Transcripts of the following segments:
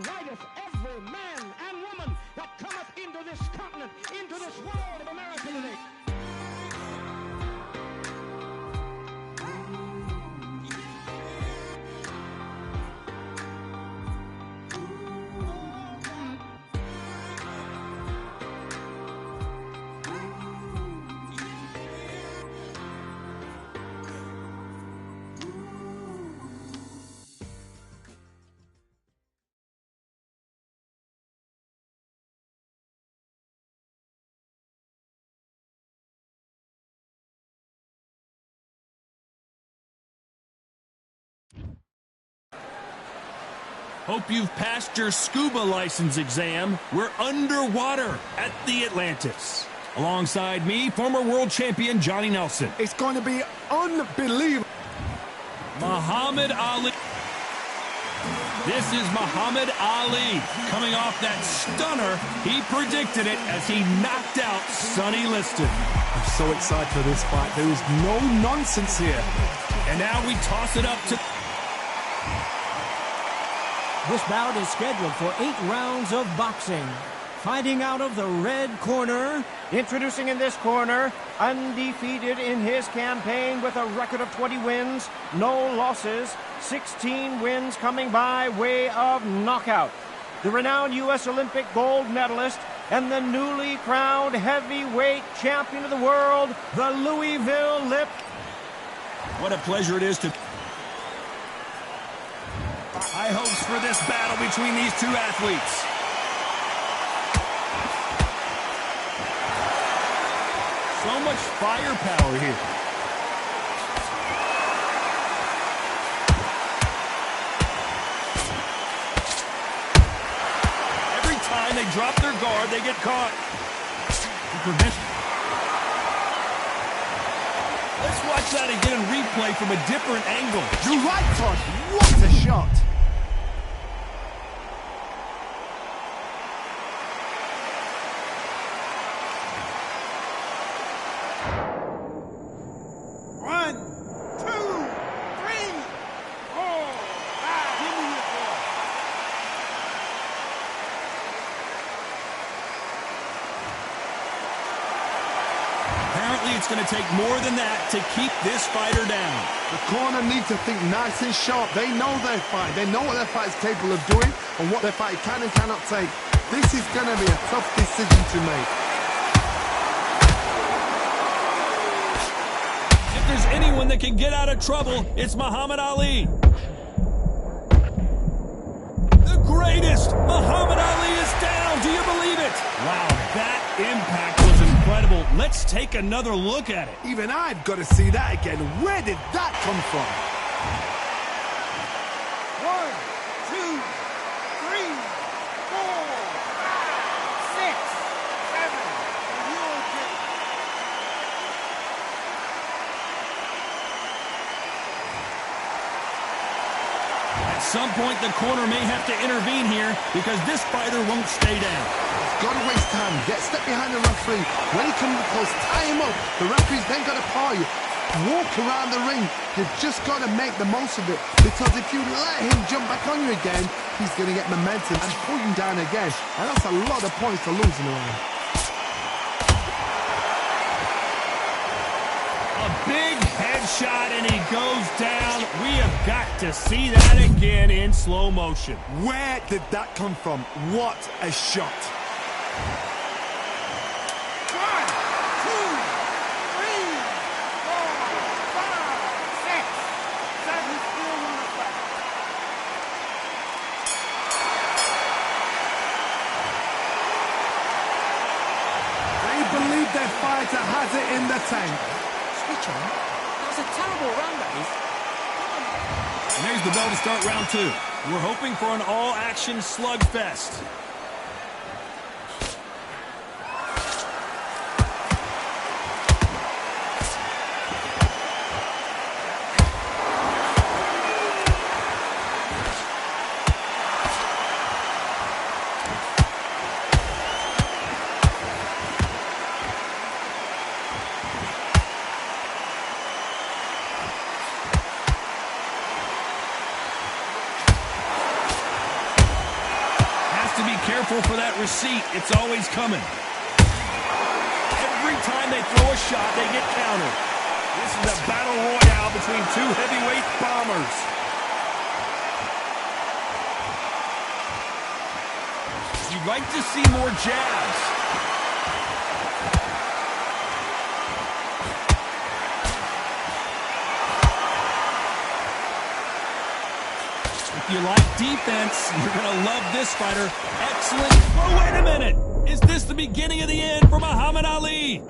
inviteth every man and woman that cometh into this continent, into this world of America today. Hope you've passed your scuba license exam. We're underwater at the Atlantis. Alongside me, former world champion Johnny Nelson. It's going to be unbelievable. Muhammad Ali. This is Muhammad Ali coming off that stunner. He predicted it as he knocked out Sonny Liston. I'm so excited for this fight. There is no nonsense here. And now we toss it up to... This bout is scheduled for 8 rounds of boxing. Fighting out of the red corner, introducing in this corner, undefeated in his campaign with a record of 20 wins, no losses, 16 wins coming by way of knockout. The renowned U.S. Olympic gold medalist and the newly crowned heavyweight champion of the world, the Louisville Lip. What a pleasure it is to... High hopes for this battle between these two athletes. So much firepower here. Every time they drop their guard, they get caught. Let's watch that again in replay from a different angle. You're right, Todd. What a shot. It's going to take more than that to keep this fighter down. The corner needs to think nice and sharp. They know their fight. They know what their fight is capable of doing and what their fight can and cannot take. This is going to be a tough decision to make. If there's anyone that can get out of trouble, it's Muhammad Ali. The greatest! Muhammad Ali is down! Do you believe it? Wow, that impact was incredible. Let's take another look at it. Even I've got to see that again. Where did that come from? 1, 2, 3, 4, 5, 6, 7. At some point, the corner may have to intervene here because this fighter won't stay down. Got to waste time. Get step behind the referee. When he comes close, tie him up. The referee's then got to paw you. Walk around the ring. You've just got to make the most of it. Because if you let him jump back on you again, he's going to get momentum and pull you down again. And that's a lot of points to lose in a round. A big headshot and he goes down. We have got to see that again in slow motion. Where did that come from? What a shot. 1, 2, 3, 4, 5, 6, 7. Still on the fight. They believe their fighter has it in the tank. Switch on. That's a terrible run, that is. And there's the bell to start round 2. We're hoping for an all-action slugfest. careful for that receipt. It's always coming. Every time they throw a shot, they get countered. This is a battle royale between two heavyweight bombers. You'd like to see more jabs. If you like defense, you're going to love this fighter. Excellent. Oh, wait a minute. Is this the beginning of the end for Muhammad Ali?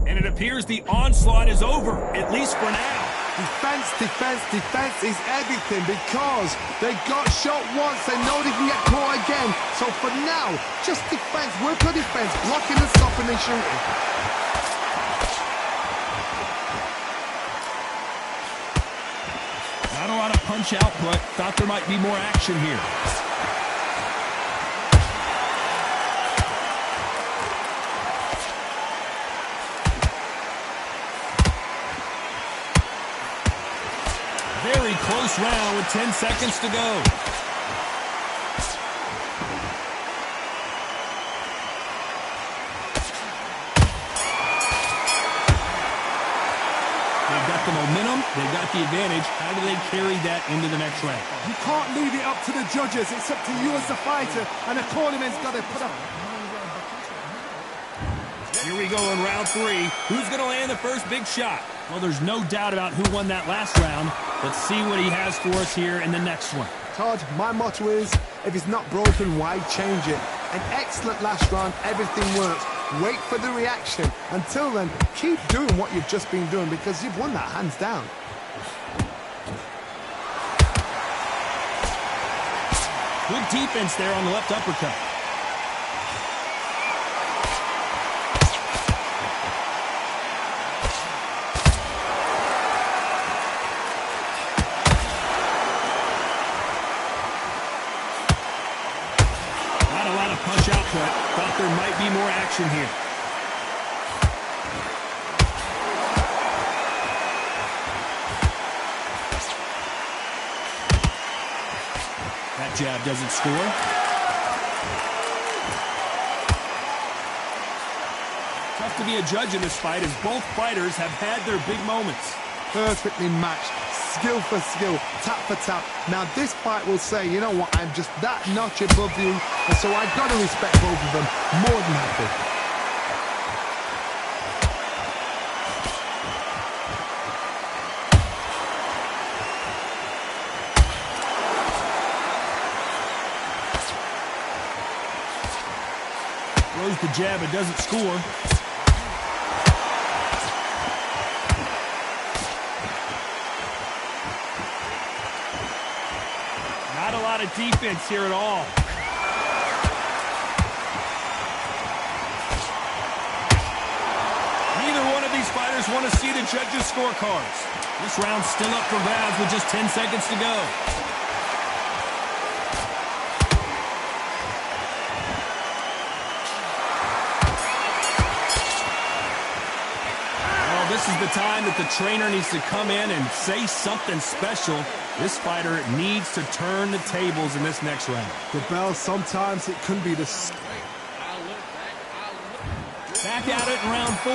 And it appears the onslaught is over, at least for now. Defense, defense, defense is everything because they got shot once. They know they can get caught again. So for now, just defense. Work on defense. Blocking and stopping and shooting. Not a lot of punch output. Thought there might be more action here. Very close round with 10 seconds to go. They've got the momentum, they've got the advantage. How do they carry that into the next round? You can't leave it up to the judges. It's up to you as the fighter, and the cornerman's got to put up. Here we go in round 3. Who's going to land the first big shot? Well, there's no doubt about who won that last round. Let's see what he has for us here in the next one. Todd, my motto is, if it's not broken, why change it? An excellent last round, everything works. Wait for the reaction. Until then, keep doing what you've just been doing because you've won that hands down. Good defense there on the left uppercut. Punch output. Thought there might be more action here. That jab doesn't score. Tough to be a judge in this fight as both fighters have had their big moments. Perfectly matched. Skill for skill, tap for tap. Now this fight will say, you know what, I'm just that notch above you, and so I got to respect both of them. More than happy. Throws the jab, it doesn't score. Not a lot of defense here at all. Neither one of these fighters want to see the judges' scorecards. This round's still up for grabs with just 10 seconds to go. Well, this is the time that the trainer needs to come in and say something special. This fighter needs to turn the tables in this next round. The bell, sometimes it can be the... Back at it in round 4.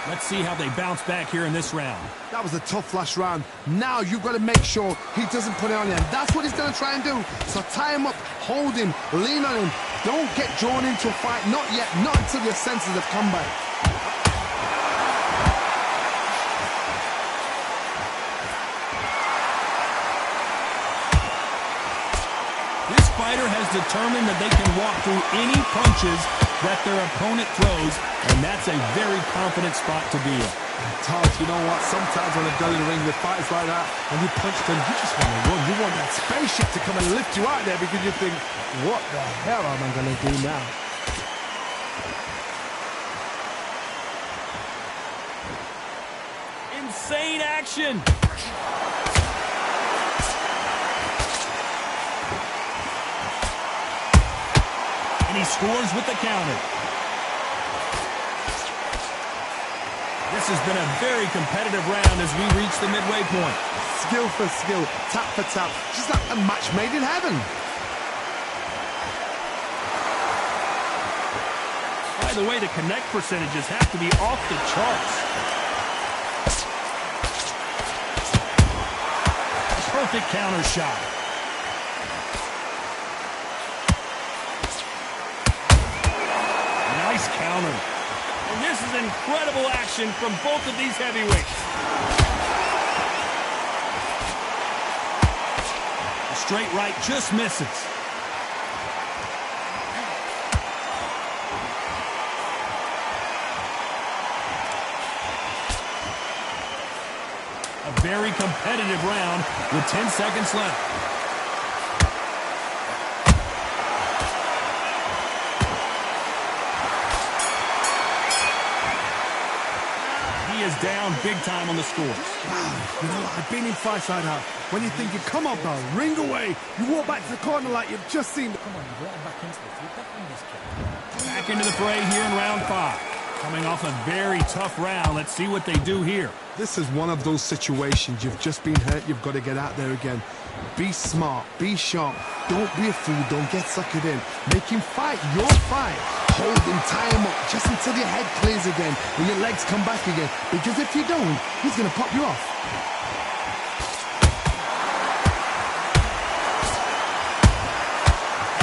Let's see how they bounce back here in this round. That was a tough last round. Now you've got to make sure he doesn't put it on you. And that's what he's going to try and do. So tie him up, hold him, lean on him. Don't get drawn into a fight. Not yet. Not until your senses have come back. This fighter has determined that they can walk through any punches that their opponent throws, and that's a very confident spot to be in. Todd, you know what? Sometimes when I go in the ring with fights like that, and you punch them, you just want to run. You want that spaceship to come and lift you out there because you think, what the hell am I going to do now? Insane action! And he scores with the counter. This has been a very competitive round as we reach the midway point. skill for skill, tap for tap, just like a match made in heaven. By the way, the connect percentages have to be off the charts. Perfect counter shot. Nice counter. And this is incredible action from both of these heavyweights. A straight right just misses. A very competitive round with 10 seconds left. He is down big time on the scores. Wow, you know what? I've been in fights like that. When you're thinking, come on, bro, ring away. You walk back to the corner like you've just seen. Come on, you walk back into this. You've got this kid. Back into the fray here in round 5. Coming off a very tough round. Let's see what they do here. This is one of those situations. You've just been hurt. You've got to get out there again. Be smart. Be sharp. Don't be a fool. Don't get suckered in. Make him fight your fight. Hold him, tie him up just until your head clears again and your legs come back again. Because if you don't, he's going to pop you off.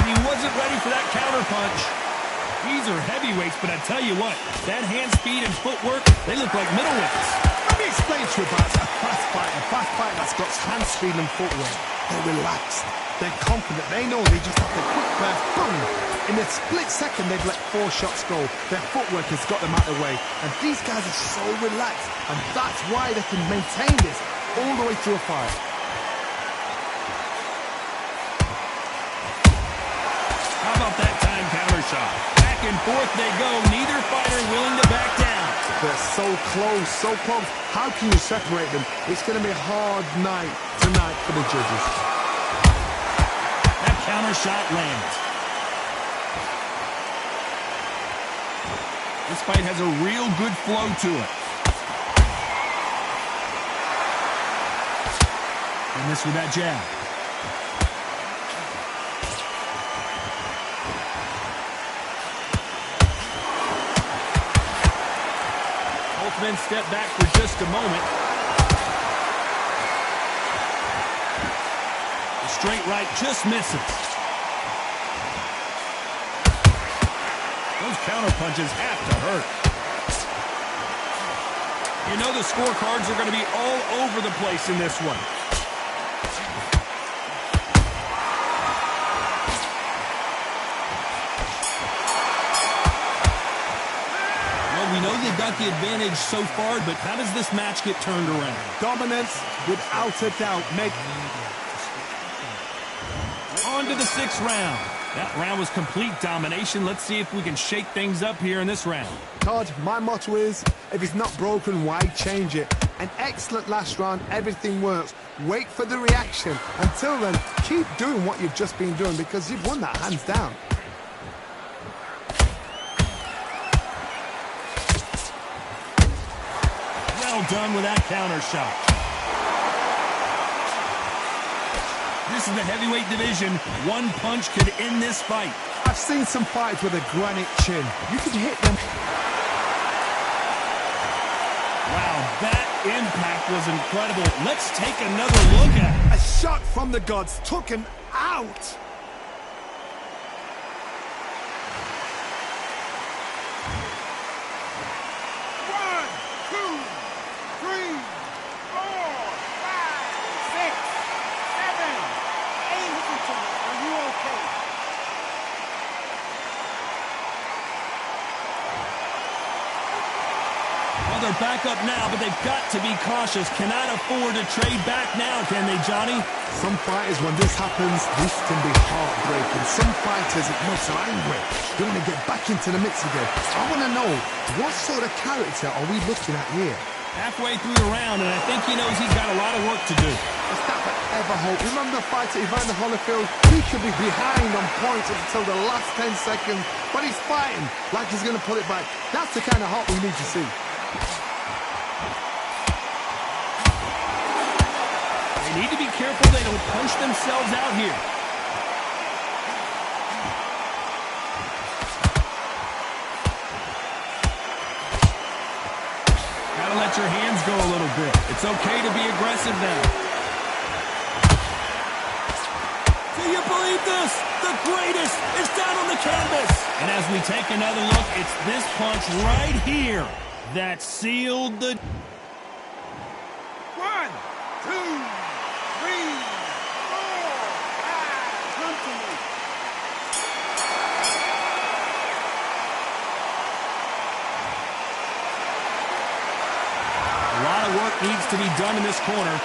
And he wasn't ready for that counter punch. These are heavyweights, but I tell you what, that hand speed and footwork, they look like middleweights. Let me explain to you about a fast fighter that's got hand speed and footwork. They're relaxed. They're confident. They know they just have to quick burst, boom. In a split second, they've let 4 shots go. Their footwork has got them out of the way. And these guys are so relaxed. And that's why they can maintain this all the way through a fight. How about that time counter shot? Back and forth they go. Neither fighter willing to back down. They're so close, so close. How can you separate them? It's going to be a hard night tonight for the judges. That counter shot lands. This fight has a real good flow to it. And this with that jab. Both men step back for just a moment. The straight right just misses. Those counter punches have to hurt. You know the scorecards are going to be all over the place in this one. Well, we know they've got the advantage so far, but how does this match get turned around? Dominance, without a doubt. On to the 6th round. That round was complete domination. Let's see if we can shake things up here in this round. Todd, my motto is, if it's not broken, why change it? An excellent last round, everything works. Wait for the reaction. Until then, keep doing what you've just been doing because you've won that hands down. Well done with that counter shot. This is the heavyweight division. One punch could end this fight. I've seen some fights with a granite chin. You can hit them. Wow, that impact was incredible. Let's take another look at it. A shot from the gods took him out. They're back up now, but they've got to be cautious. Cannot afford to trade back now, can they, Johnny? Some fighters, when this happens, this can be heartbreaking. Some fighters, it makes them angry. They want to get back into the mix again. I want to know, what sort of character are we looking at here? Halfway through the round, and I think he knows he's got a lot of work to do. It's that but ever hope. Remember the fight at Evander Holyfield? He could be behind on points until the last 10 seconds, but he's fighting like he's going to pull it back. That's the kind of heart we need to see. They need to be careful they don't punch themselves out here. Gotta let your hands go a little bit. It's okay to be aggressive now. Do you believe this? The greatest is down on the canvas. And as we take another look, it's this punch right here that sealed the... 1, 2, 3, 4, 5. Come to me. A lot of work needs to be done in this corner.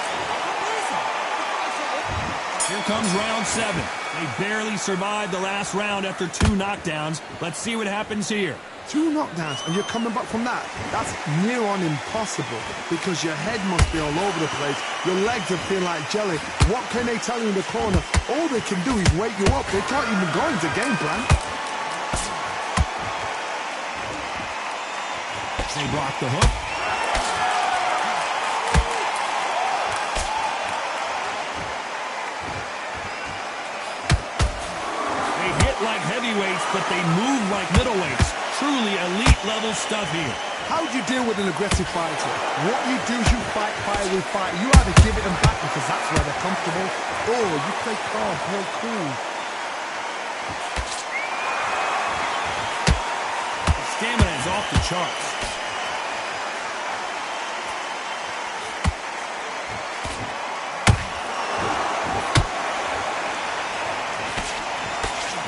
Here comes round 7. They barely survived the last round after 2 knockdowns. Let's see what happens here. 2 knockdowns and you're coming back from that? That's near on impossible because your head must be all over the place. Your legs will feel like jelly. What can they tell you in the corner? All they can do is wake you up. They can't even go into game plan. They block the hook. Like heavyweights, but they move like middleweights. Truly elite-level stuff here. How do you deal with an aggressive fighter? What you do is you fight fire with fire. You either give it them back because that's where they're comfortable, or you play calm, play cool. Stamina is off the charts.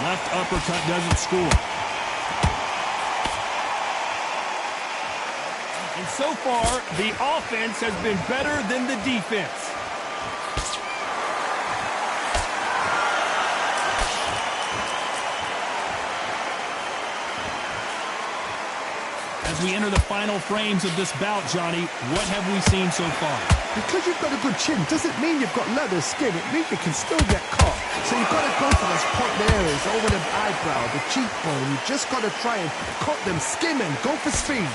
Left uppercut doesn't score. And so far, the offense has been better than the defense. As we enter the final frames of this bout, Johnny, what have we seen so far? Because you've got a good chin doesn't mean you've got leather skin. It means you can still get caught. So you've got to go for those point areas over the eyebrow, the cheekbone. You've just got to try and cut them, skim them, go for speed.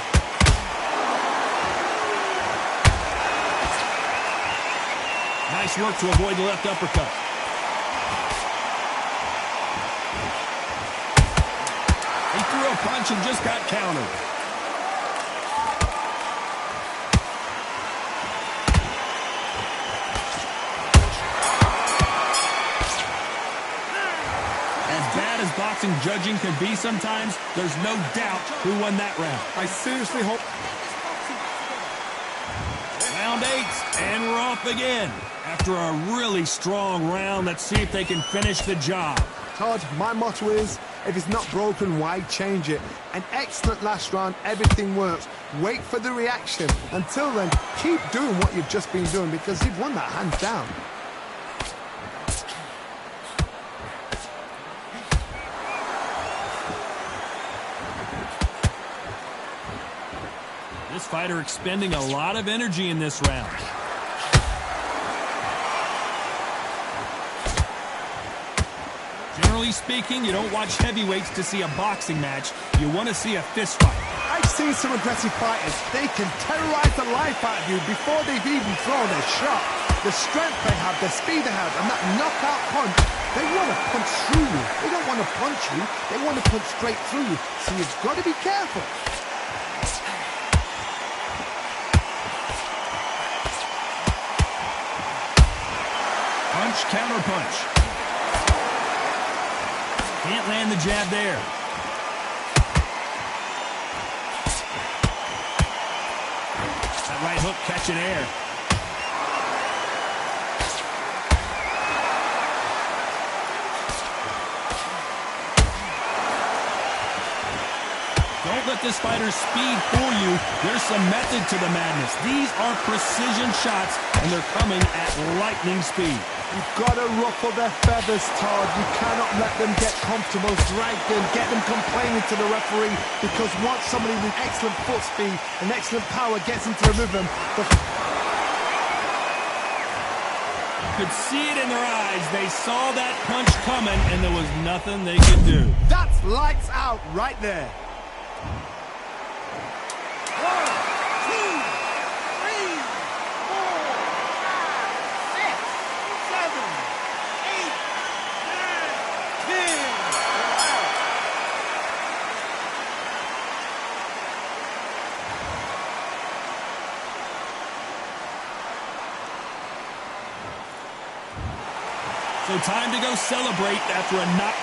Nice work to avoid the left uppercut. He threw a punch and just got countered. Boxing judging can be sometimes, there's no doubt who won that round. I seriously hope... Round 8, and we're off again. After a really strong round, let's see if they can finish the job. Todd, my motto is, if it's not broken, why change it? An excellent last round, everything works. Wait for the reaction. Until then, keep doing what you've just been doing because you've won that hands down. This fighter expending a lot of energy in this round. Generally speaking, you don't watch heavyweights to see a boxing match. You want to see a fist fight. I've seen some aggressive fighters. They can terrorize the life out of you before they've even thrown a shot. The strength they have, the speed they have, and that knockout punch, they want to punch through you. They don't want to punch you. They want to punch straight through you. So you've got to be careful. Punch, counter punch. Can't land the jab there. That right hook catching air. Don't let this fighter's speed fool you. There's some method to the madness. These are precision shots, and they're coming at lightning speed. You've got to ruffle their feathers, Todd. You cannot let them get comfortable, drag them, get them complaining to the referee, because once somebody with excellent foot speed and excellent power gets into the rhythm, could see it in their eyes. They saw that punch coming, and there was nothing they could do. That's lights out right there. 1, 2, 3, 4, 5, 6. So time to go celebrate after a knock.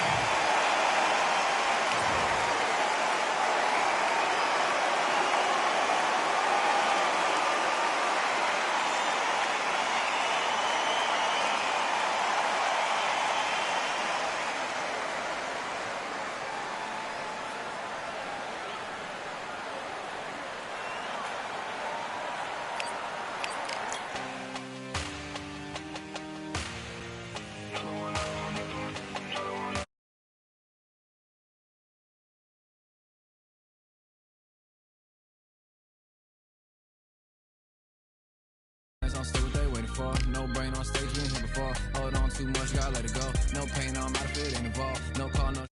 On still what they waiting for. No brain on stage, been here before. Hold on too much, gotta let it go. No pain, I'm out of it, ain't involved. No call, no